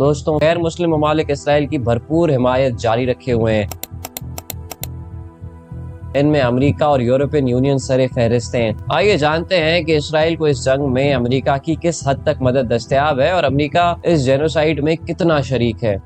دوستوں غیر مسلم ممالک اسرائیل کی بھرپور حمایت جاری رکھے ہوئے ہیں۔ ان میں امریکہ اور یورپین یونین سر فہرست ہیں۔ آئیے جانتے ہیں کہ اسرائیل کو اس جنگ میں امریکہ کی کس حد تک مدد دستیاب ہے اور امریکہ اس جینوسائیڈ میں کتنا شریک ہے۔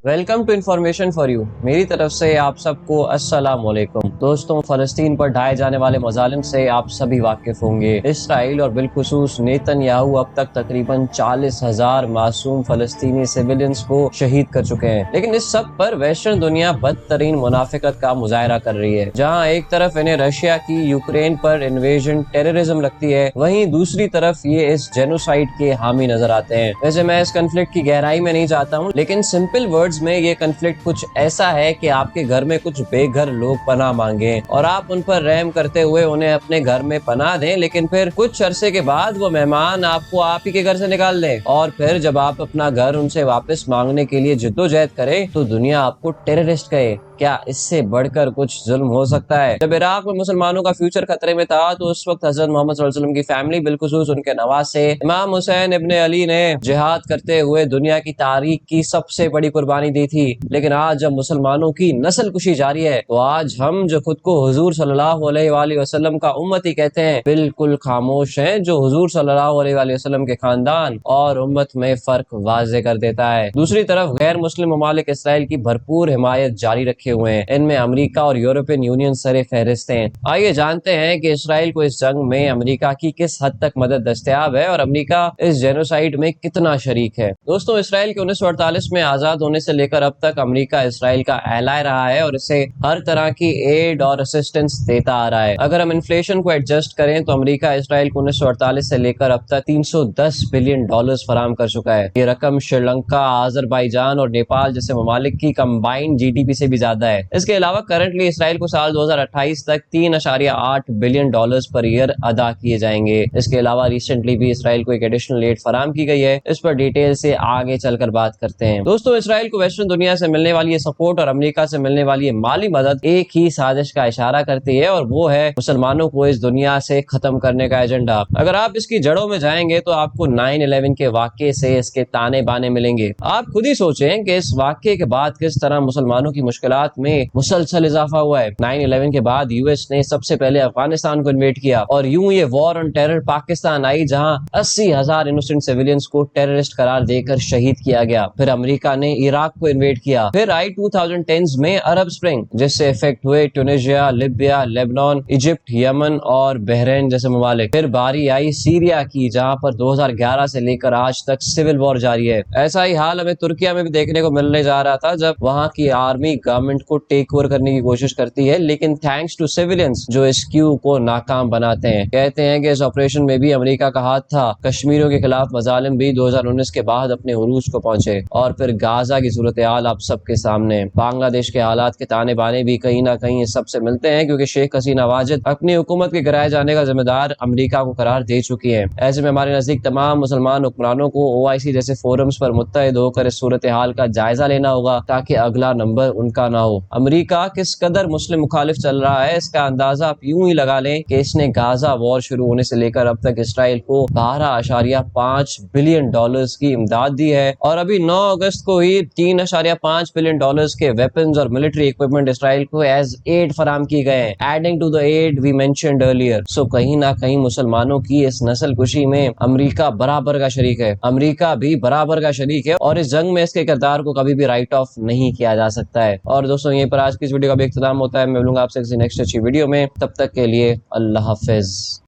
Welcome to information for you, میری طرف سے آپ سب کو السلام علیکم۔ دوستوں فلسطین پر ڈھائے جانے والے مظالم سے آپ سبھی واقف ہوں گے۔ اسرائیل اور بالخصوص نیتن یاہو اب تک تقریباً 40,000 معصوم فلسطینی سویلینز کو شہید کر چکے ہیں، لیکن اس سب پر ویسٹرن دنیا بدترین منافقت کا مظاہرہ کر رہی ہے۔ جہاں ایک طرف انہیں رشیا کی یوکرین پر انویژن ٹیررزم لگتی ہے، وہیں دوسری طرف یہ اس جینوسائیڈ کے حامی نظر آتے ہیں۔ ویسے میں اس کنفلکٹ کی گہرائی میں نہیں جاتا ہوں، لیکن سمپل ورڈز میں یہ کنفلکٹ کچھ ایسا ہے کہ آپ کے گھر میں کچھ بے گھر لوگ پناہ مانگیں اور آپ ان پر رحم کرتے ہوئے انہیں اپنے گھر میں پناہ دیں، لیکن پھر کچھ عرصے کے بعد وہ مہمان آپ کو آپ ہی کے گھر سے نکال دیں، اور پھر جب آپ اپنا گھر ان سے واپس مانگنے کے لیے جدوجہد کریں تو دنیا آپ کو ٹیررسٹ کہے۔ کیا اس سے بڑھ کر کچھ ظلم ہو سکتا ہے؟ جب عراق میں مسلمانوں کا فیوچر خطرے میں تھا تو اس وقت حضرت محمد صلی اللہ علیہ وسلم کی فیملی بالخصوص ان کے نواسے امام حسین ابن علی نے جہاد کرتے ہوئے دنیا کی تاریخ کی سب سے بڑی قربانی دی تھی۔ لیکن آج جب مسلمانوں کی نسل کشی جاری ہے تو آج ہم جو خود کو حضور صلی اللہ علیہ وآلہ وسلم کا امتی کہتے ہیں بالکل خاموش ہیں، جو حضور صلی اللہ علیہ وآلہ وسلم کے خاندان اور امت میں فرق واضح کر دیتا ہے۔ دوسری طرف غیر مسلم ممالک اسرائیل کی بھرپور حمایت جاری رکھے ہوئے ہیں۔ ان میں امریکہ اور یورپین یونین سر فہرست ہیں۔ آئیے جانتے ہیں کہ اسرائیل کو اس جنگ میں امریکہ کی کس حد تک مدد دستیاب ہے اور امریکہ اس جینوسائیڈ میں کتنا شریک ہے۔ دوستوں اسرائیل کے 1948 میں آزاد ہونے سے لے کر اب تک امریکہ اسرائیل کا اہلائے رہا ہے اور اسے ہر طرح کی ایڈ اور اسسٹنس دیتا آ رہا ہے۔ اگر ہم انفلیشن کو ایڈجسٹ کریں تو امریکہ اسرائیل کو 1948 سے لے کر اب تک $310 بلین فراہم کر چکا ہے۔ یہ رقم سری لنکا، آذربائیجان اور نیپال جیسے ممالک کی کمبائنڈ جی ڈی پی سے بھی زیادہ ہے۔ اس کے علاوہ کرنٹلی اسرائیل کو سال 2028 تک $3.8 بلین پر ایئر ادا کیے جائیں گے۔ اس کے علاوہ ریسنٹلی بھی اسرائیل کو ایک ایڈیشنل ایڈ فراہم کی گئی ہے، اس پر ڈیٹیل سے آگے چل کر بات کرتے ہیں۔ دوستوں اسرائیل کو ویسٹرن دنیا سے ملنے والی یہ سپورٹ اور امریکہ سے ملنے والی یہ مالی مدد ایک ہی سازش کا اشارہ کرتی ہے، اور وہ ہے مسلمانوں کو اس دنیا سے ختم کرنے کا ایجنڈا۔ اگر آپ اس کی جڑوں میں جائیں گے تو آپ کو 9/11 کے واقعے سے اس کے تانے بانے ملیں گے۔ آپ خود ہی سوچیں کہ اس واقعے کے بعد کس طرح مسلمانوں کی مشکلات میں مسلسل اضافہ ہوا ہے۔ 9/11 کے بعد یو ایس نے سب سے پہلے افغانستان کو انویڈ کیا، اور یوں یہ وار آن ٹیرر پاکستان آئی، جہاں 80,000 انوسنٹ سیویلینز کو ٹیررسٹ قرار دے کر شہید کیا گیا۔ پھر امریکہ نے عراق کو انویڈ کیا۔ پھر آئی 2010 میں عرب سپرنگ، جس سے افیکٹ ہوئے ٹونیشیا، لیبیا، لیبنان، ایجپٹ، یمن اور بحرین جیسے ممالک۔ پھر باری آئی سیریا کی، جہاں پر 2011 سے لے کر آج تک سول وار جاری ہے۔ ایسا ہی حال ہمیں ترکیہ میں بھی دیکھنے کو ملنے جا رہا تھا، جب وہاں کی آرمی گورنمنٹ کو ٹیک اوور کرنے کی کوشش کرتی ہے، لیکن تھینکس ٹو سیویلینز جو اس کیو کو ناکام بناتے ہیں۔ کہتے ہیں کہ اس آپریشن میں بھی امریکہ کا ہاتھ تھا۔ کشمیریوں کے خلاف مظالم بھی 2019 کے بعد اپنے عروج کو پہنچے، اور پھر غزہ کی صورتحال آپ سب کے سامنے۔ بنگلہ دیش کے حالات کے تانے بانے بھی کہیں نہ کہیں اس سب سے ملتے ہیں، کیونکہ شیخ حسینہ واجد اپنی حکومت کے گرائے جانے کا ذمہ دار امریکہ کو قرار دے چکی ہیں۔ ایسے میں ہمارے نزدیک تمام مسلمان حکمرانوں کو OIC جیسے فورمز پر متحد ہو کر اس صورتحال کا جائزہ لینا ہوگا، تاکہ اگلا نمبر ان کا نہ ہو۔ امریکہ کس قدر مسلم مخالف چل رہا ہے اس کا اندازہ آپ یوں ہی لگا لیں کہ اس نے غزہ وار شروع ہونے سے لے کر اب تک اسرائیل کو $12.5 بلین کی امداد دی ہے، اور ابھی 9 اگست کو ہی $3.5 بلین کے ویپنز اور ملٹری اکوپمنٹ اسرائیل کو ایز ایڈ فراہم کی گئے ہیں، adding to the aid we mentioned earlier۔ So کہیں نہ کہیں مسلمانوں کی اس نسل کشی میں امریکہ برابر کا شریک ہے، امریکہ بھی برابر کا شریک ہے، اور اس جنگ میں اس کے کردار کو کبھی بھی رائٹ آف نہیں کیا جا سکتا ہے۔ اور دوستوں یہیں پر آج کی اس ویڈیو کا بھی اختتام ہوتا ہے۔ میں ملوں گا آپ سے کسی نیکسٹ اچھی ویڈیو میں، تب تک کے لیے اللہ حافظ۔